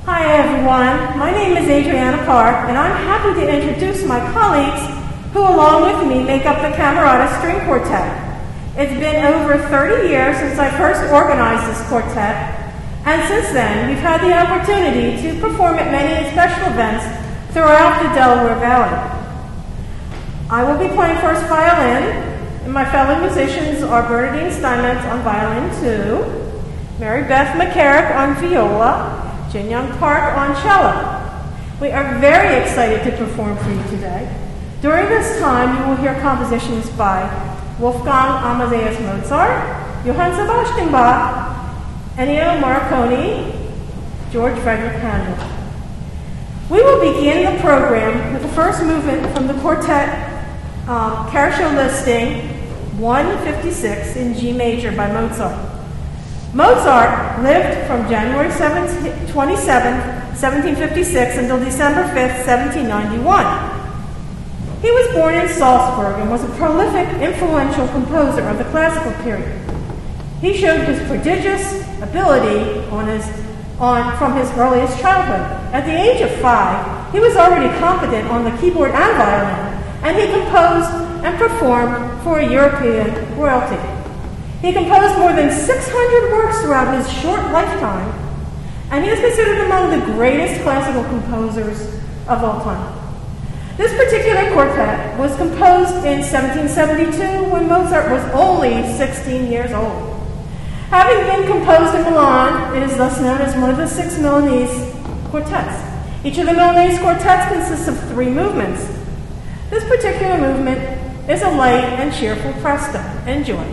Hi everyone, my name is Adriana Park and I'm happy to introduce my colleagues who along with me make up the Camarota String Quartet. It's been over 30 years since I first organized this quartet, and since then we've had the opportunity to perform at many special events throughout the Delaware Valley. I will be playing first violin, and my fellow musicians are Bernardine Steinmetz on violin 2, Marybeth McCarrick on viola, Ginyoung Park on cello. We are very excited to perform for you today. During this time, you will hear compositions by Wolfgang Amadeus Mozart, Johann Sebastian Bach, Ennio Morricone, George Frederick Handel. We will begin the program with the first movement from the quartet Carousel listing 156 in G major by Mozart. Mozart lived from January 27, 1756 until December 5, 1791. He was born in Salzburg and was a prolific, influential composer of the classical period. He showed his prodigious ability from his earliest childhood. At the age of 5, he was already competent on the keyboard and violin, and he composed and performed for a European royalty. He composed more than 600 works throughout his short lifetime, and he is considered among the greatest classical composers of all time. This particular quartet was composed in 1772 when Mozart was only 16 years old. Having been composed in Milan, it is thus known as one of the 6 Milanese quartets. Each of the Milanese quartets consists of 3 movements. This particular movement is a light and cheerful presto. Enjoy.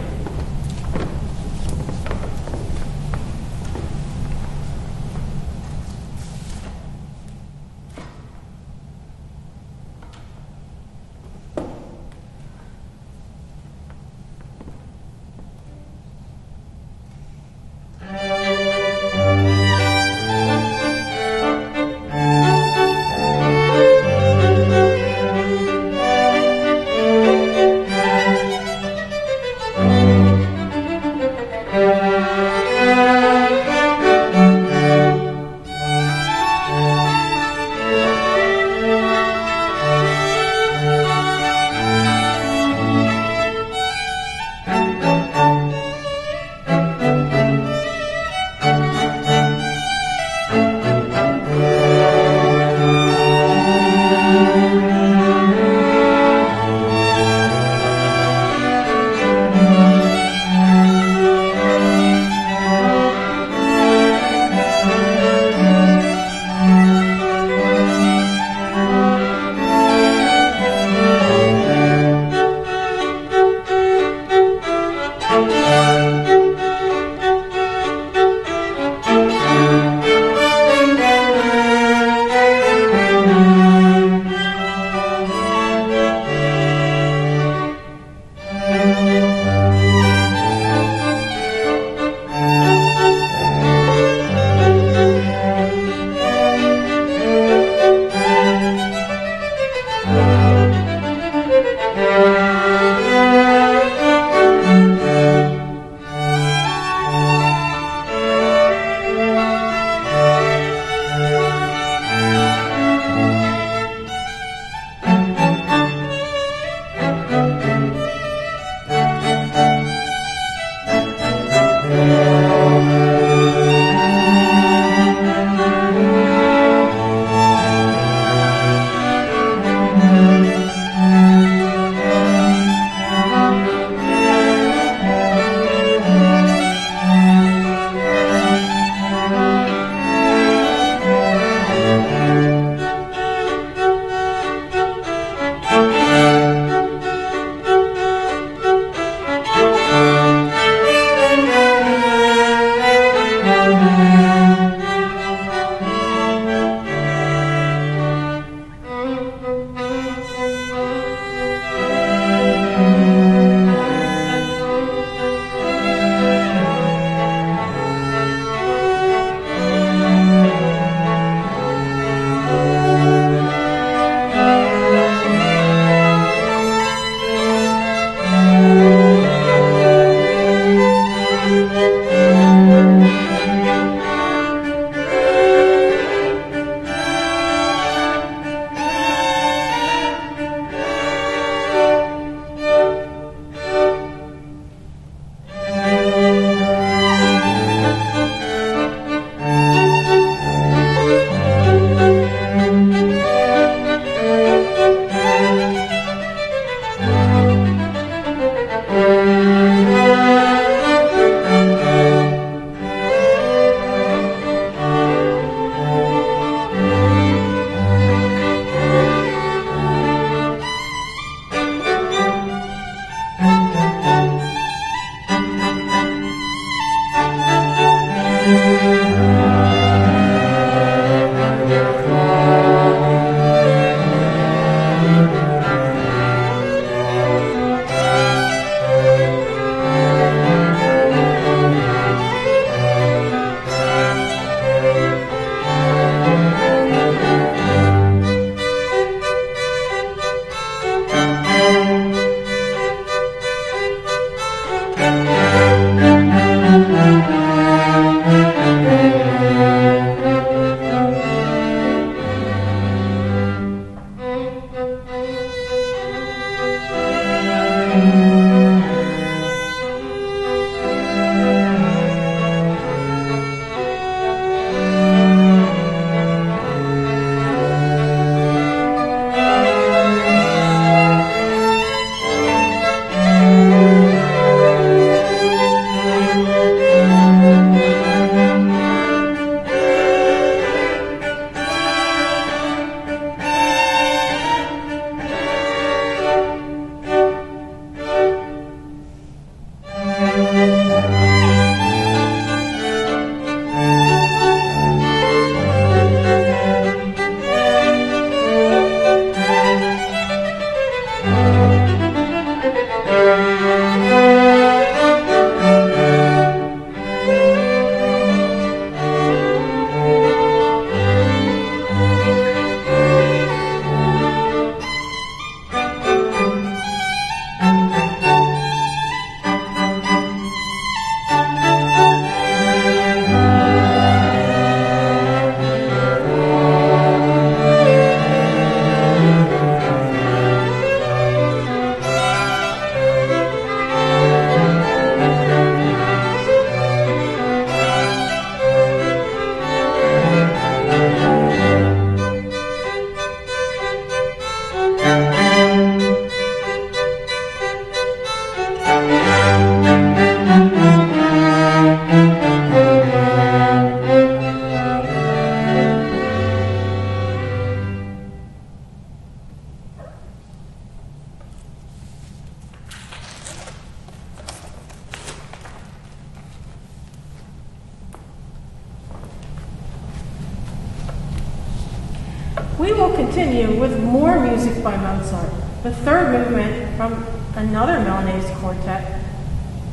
We will continue with more music by Mozart, the third movement from another Milanese quartet,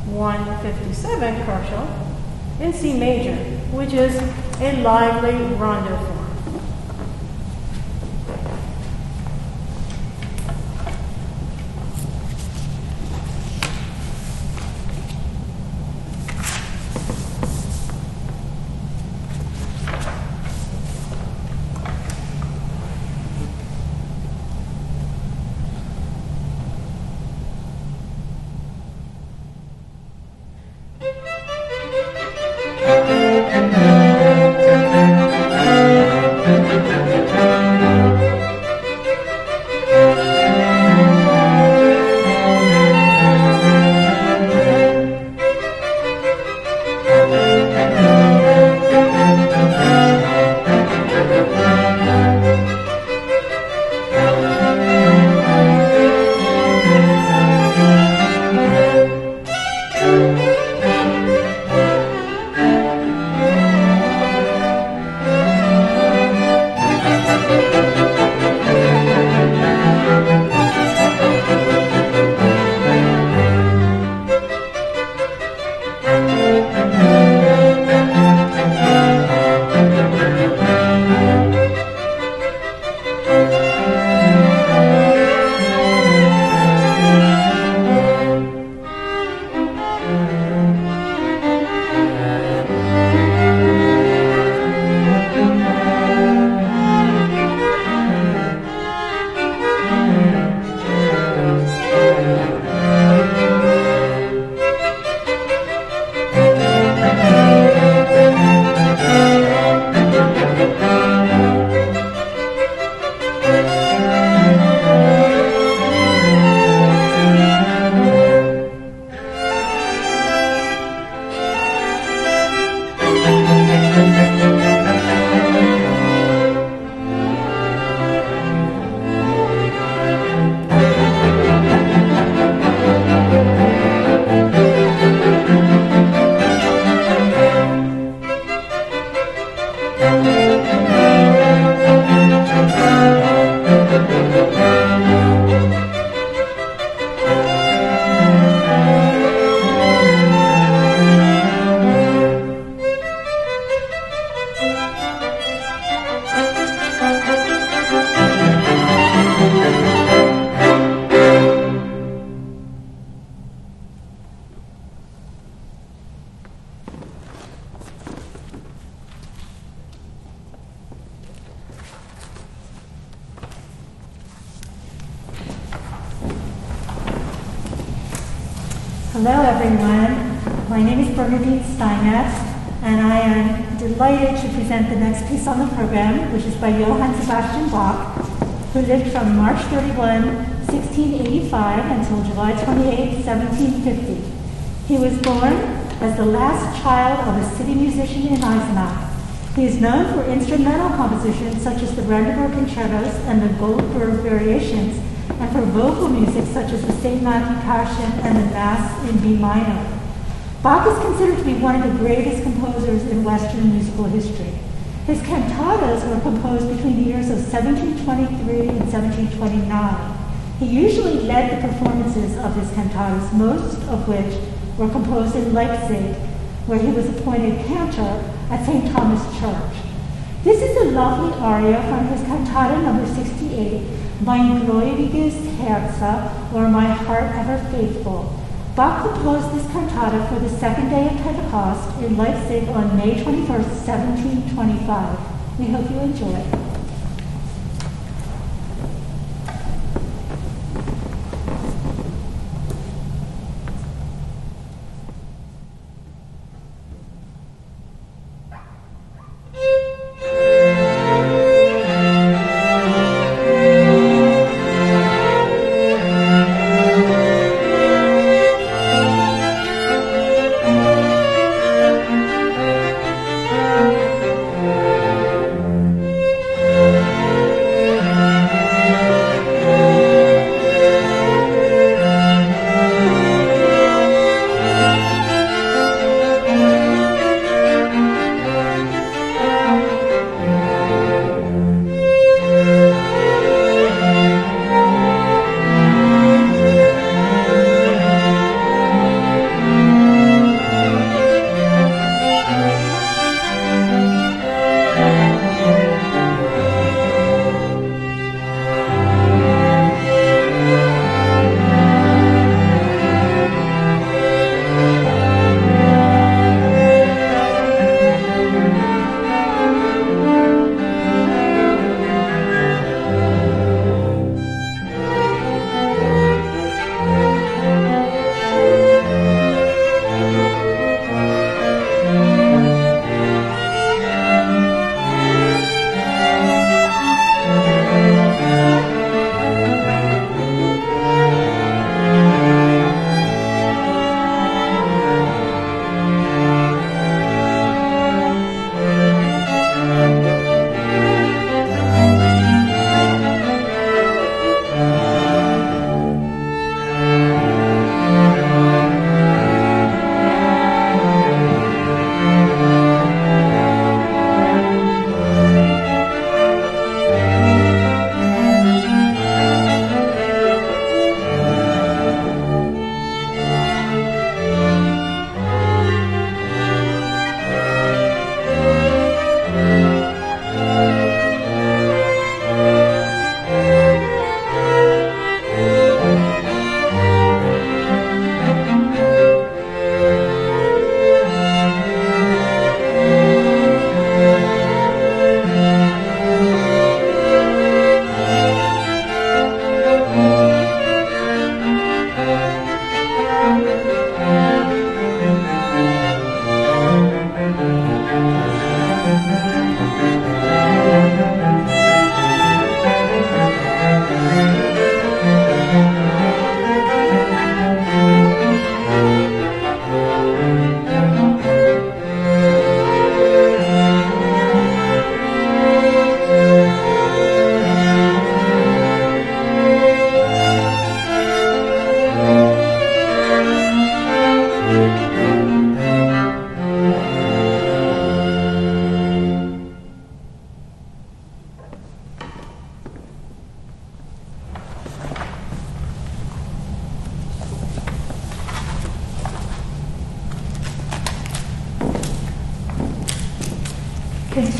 157 Kochel, in C major, which is a lively rondo form. Hello everyone, my name is Bernardine Steinmetz and I am delighted to present the next piece on the program, which is by Johann Sebastian Bach, who lived from March 31, 1685 until July 28, 1750. He was born as the last child of a city musician in Eisenach. He is known for instrumental compositions such as the Brandenburg Concertos and the Goldberg Variations, and for vocal music such as the St. Matthew Passion and the Mass in B minor. Bach is considered to be one of the greatest composers in Western musical history. His cantatas were composed between the years of 1723 and 1729. He usually led the performances of his cantatas, most of which were composed in Leipzig, where he was appointed cantor at St. Thomas Church. This is a lovely aria from his cantata number 68, Mein gläubiges Herze, or My Heart Ever Faithful. Bach composed this cantata for the second day of Pentecost in Leipzig on May 21st, 1725. We hope you enjoy.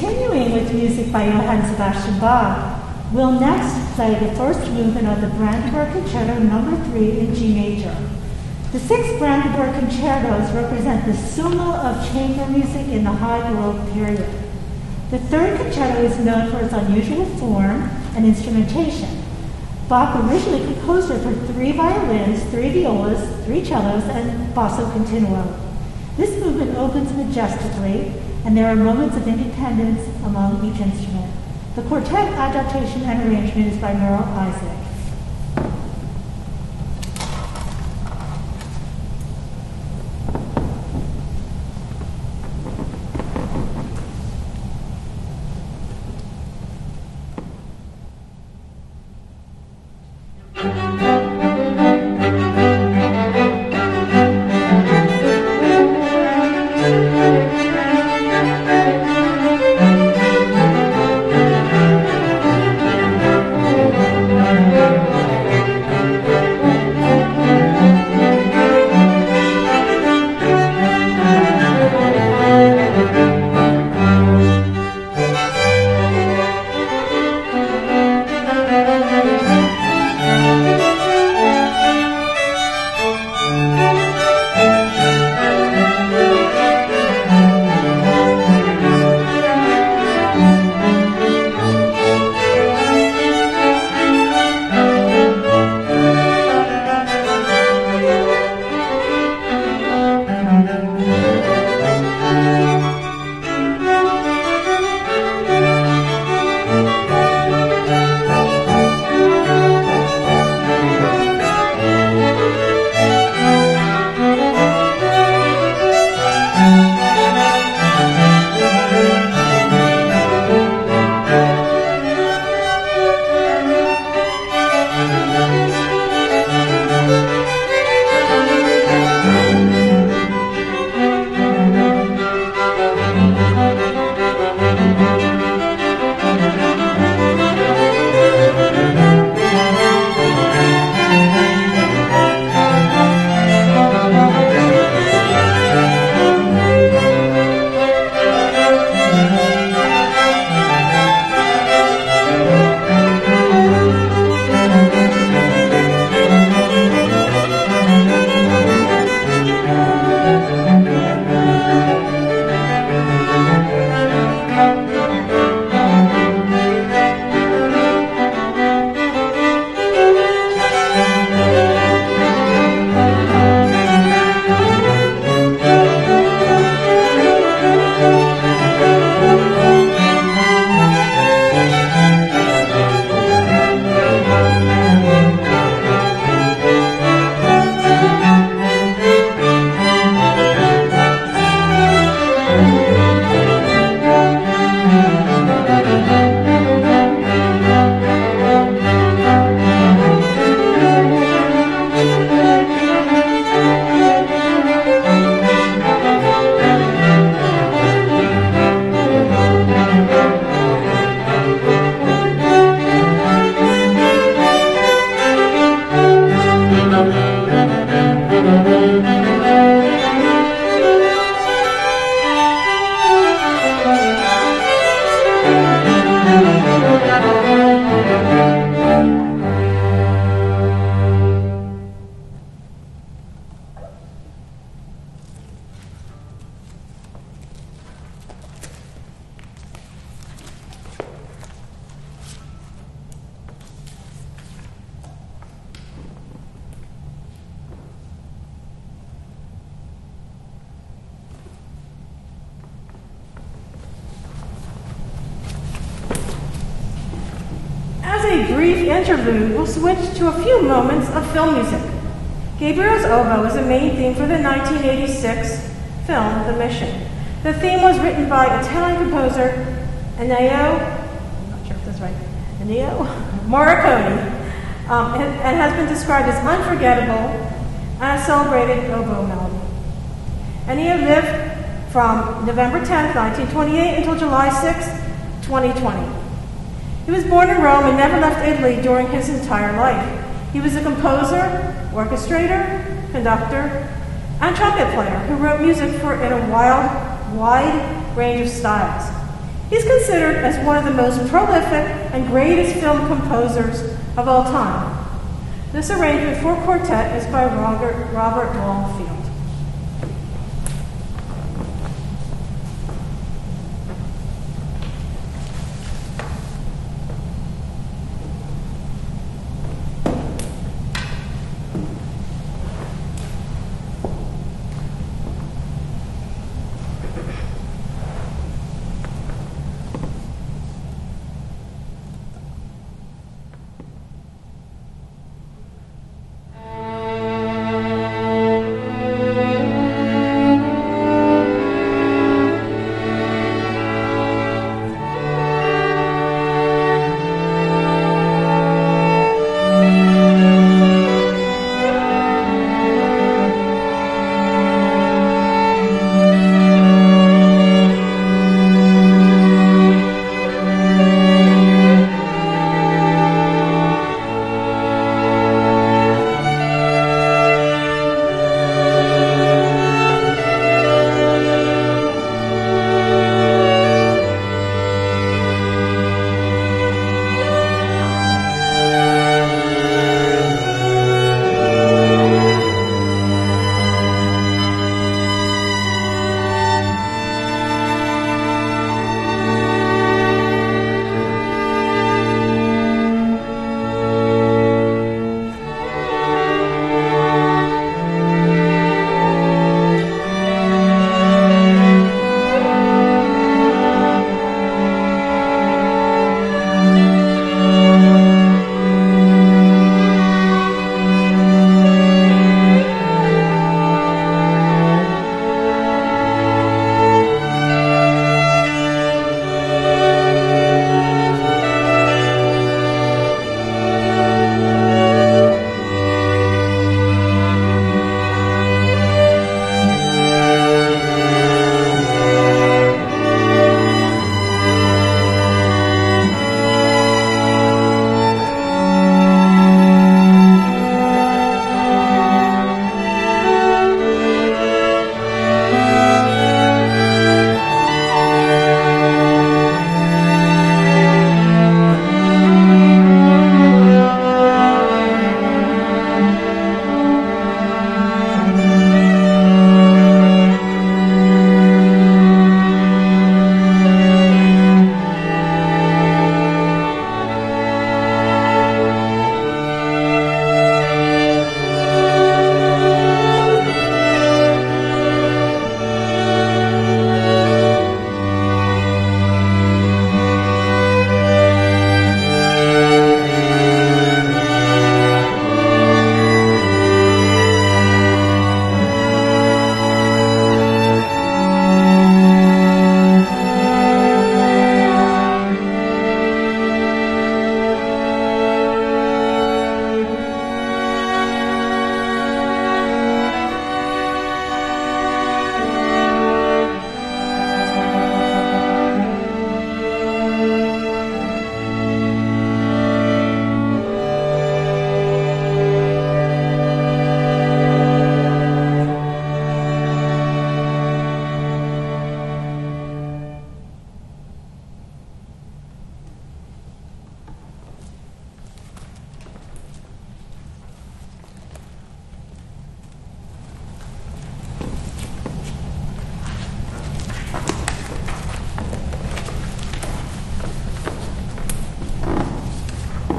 continuing with music by Johann Sebastian Bach, we'll next play the first movement of the Brandenburg Concerto No. 3 in G major. The 6 Brandenburg concertos represent the summa of chamber music in the High Baroque period. The third concerto is known for its unusual form and instrumentation. Bach originally composed it for 3 violins, 3 violas, 3 cellos, and basso continuo. This movement opens majestically, and there are moments of independence among each instrument. The quartet adaptation and arrangement is by Merle Isaac. a brief interlude, we'll switch to a few moments of film music. Gabriel's Oboe is a main theme for the 1986 film, The Mission. The theme was written by Italian composer Ennio, I'm not sure if that's right, Ennio Morricone, and has been described as unforgettable and a celebrated oboe melody. Ennio lived from November 10, 1928 until July 6, 2020. He was born in Rome and never left Italy during his entire life. He was a composer, orchestrator, conductor, and trumpet player who wrote music for in a wide range of styles. He's considered as one of the most prolific and greatest film composers of all time. This arrangement for quartet is by Robert Longfield.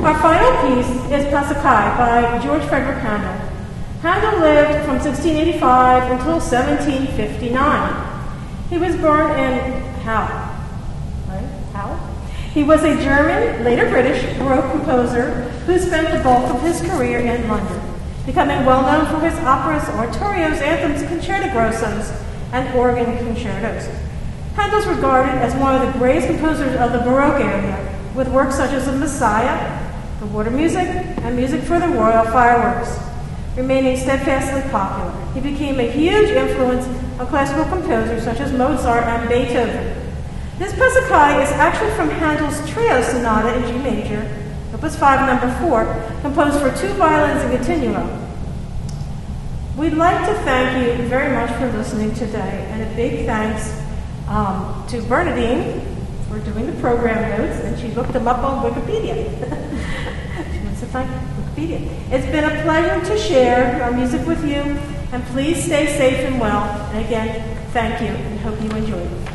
Our final piece is Passakai by George Frederick Handel. Handel lived from 1685 until 1759. He was born in Halle. Right? Halle? He was a German, later British, Baroque composer who spent the bulk of his career in London, becoming well known for his operas, oratorios, anthems, concerto grossos, and organ concertos. Handel's regarded as one of the greatest composers of the Baroque area, with works such as The Messiah, The Water Music, and Music for the Royal Fireworks, remaining steadfastly popular. He became a huge influence on classical composers such as Mozart and Beethoven. This Passakai is actually from Handel's Trio Sonata in G major, Opus 5, number 4, composed for 2 violins and continuo. We'd like to thank you very much for listening today, and a big thanks to Bernardine for for doing the program notes, and she looked them up on Wikipedia. She wants to thank Wikipedia. It's been a pleasure to share our music with you, and please stay safe and well. And again, thank you, and hope you enjoyed it.